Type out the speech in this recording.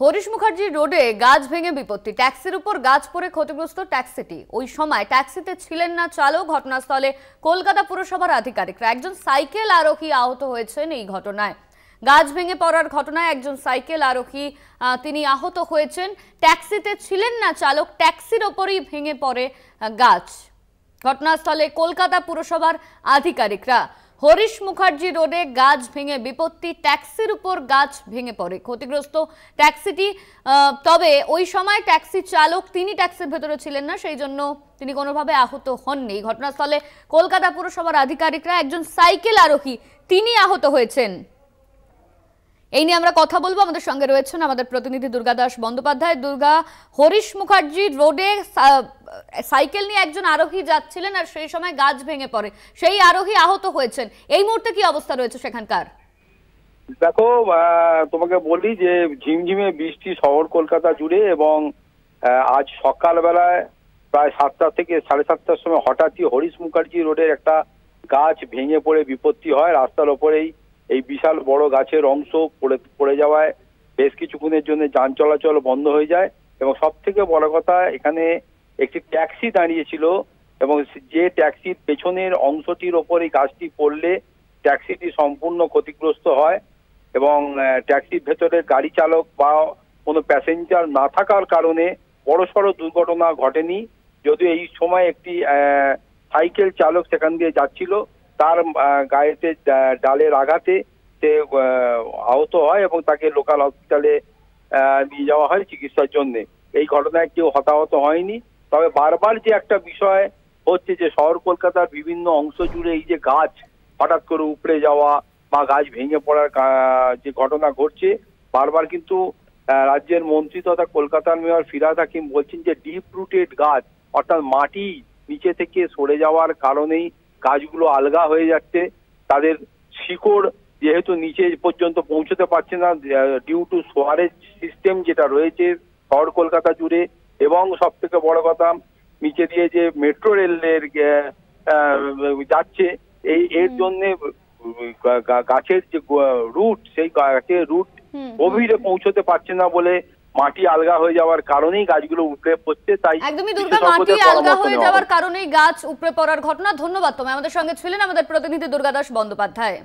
হরিশ মুখার্জি রোডে গাছ ভেঙে বিপত্তি, ট্যাক্সির উপর গাছ পড়ে ক্ষতিগ্রস্ত ট্যাক্সিটি। ওই সময় ট্যাক্সিতে ছিলেন না চালক। ঘটনাস্থলে কলকাতা পুরসভার আধিকারিকরা। একজন সাইকেল আরোহী আহত হয়েছেন এই ঘটনায়। গাছ ভেঙে পড়ার ঘটনায় একজন সাইকেল আরোহী তিনি আহত হয়েছেন। ট্যাক্সিতে ছিলেন না চালক, ট্যাক্সির ওপরেই ভেঙে পড়ে গাছ। ঘটনাস্থলে কলকাতা পুরসভার আধিকারিকরা। হরিশ মুখার্জি রোডে গাছ ভেঙে বিপত্তি, ট্যাক্সির উপর গাছ ভেঙে পড়ে ক্ষতিগ্রস্ত ট্যাক্সিটি। তবে ওই সময় ট্যাক্সি চালক তিনি ট্যাক্সির ভেতরে ছিলেন না, সেই জন্য তিনি কোনোভাবে আহত হননি। ঘটনাস্থলে কলকাতা পুরসভার আধিকারিকরা। একজন সাইকেল আরোহী তিনি আহত হয়েছেন। এই নিয়ে আমরা কথা বলবো। আমাদের সঙ্গে রয়েছেন আমাদের প্রতিনিধি দুর্গাদাস বন্দ্যোপাধ্যায়। দুর্গা, হরিশ মুখার্জি রোডে সাইকেল নিয়ে একজন আরোহী যাচ্ছিলেন আর সেই সময় গাছ ভেঙে পড়ে, সেই আরোহী আহত হয়েছেন। এই মুহূর্তে কি অবস্থা রয়েছে সেখানকার? দেখো, তোমাকে বলি যে ঝিমঝিমে বৃষ্টি শহর কলকাতা জুড়ে, এবং আজ সকালবেলায় প্রায় 7টা থেকে 7:30টার সময় হঠাৎই হরিশ মুখার্জি রোডের একটা গাছ ভেঙে পড়ে বিপত্তি হয়। রাস্তার ওপরেই এই বিশাল বড় গাছের অংশ পড়ে যাওয়ায় বেশ কিছুক্ষণের জন্য যান চলাচল বন্ধ হয়ে যায়। এবং সব থেকে বড় কথা, এখানে একটি ট্যাক্সি দাঁড়িয়েছিল এবং যে ট্যাক্সির পেছনের অংশটির ওপর এই গাছটি পড়লে ট্যাক্সিটি সম্পূর্ণ ক্ষতিগ্রস্ত হয়। এবং ট্যাক্সির ভেতরে গাড়ি চালক বা কোনো প্যাসেঞ্জার না থাকার কারণে বড়সড় দুর্ঘটনা ঘটেনি। যদিও এই সময় একটি সাইকেল চালক সেখান দিয়ে যাচ্ছিল, তার গায়েতে ডালের আঘাতে সে আহত হয় এবং তাকে লোকাল হসপিটালে নিয়ে যাওয়া হয় চিকিৎসার জন্য। এই ঘটনায় কেউ হতাহত হয়নি। তবে বারবার যে একটা বিষয় হচ্ছে যে শহর কলকাতার বিভিন্ন অংশ জুড়ে এই যে গাছ হঠাৎ করে উপড়ে যাওয়া বা গাছ ভেঙে পড়ার যে ঘটনা ঘটছে, বারবার কিন্তু রাজ্যের মন্ত্রী তথা কলকাতার মেয়র ফিরহাদ হাকিম বলছেন যে ডিপ রুটেড গাছ, অর্থাৎ মাটি নিচে থেকে সরে যাওয়ার কারণেই গাছগুলো আলগা হয়ে যাচ্ছে। তাদের শিকড় যেহেতু নিচে পর্যন্ত পৌঁছতে পারছে না ডিউ টু সোয়ারেজ সিস্টেম যেটা রয়েছে শহর কলকাতা জুড়ে, এবং সব থেকে বড় কথা নিচে দিয়ে যে মেট্রো রেলের যাচ্ছে এর জন্য গাছের যে রুট, সেই গাছের রুট গভীরে পৌঁছতে পারছে না বলে মাটি আলগা হয়ে যাওয়ার কারণেই গাছগুলো উপড়ে পড়ছে। তাই একদমই দুর্গা, মাটি আলগা হয়ে যাওয়ার কারণেই গাছ উপড়ে পড়ার ঘটনা। ধন্যবাদ তোমায়। আমাদের সঙ্গে ছিলেন আমাদের প্রতিনিধি দুর্গাদাস বন্দ্যোপাধ্যায়।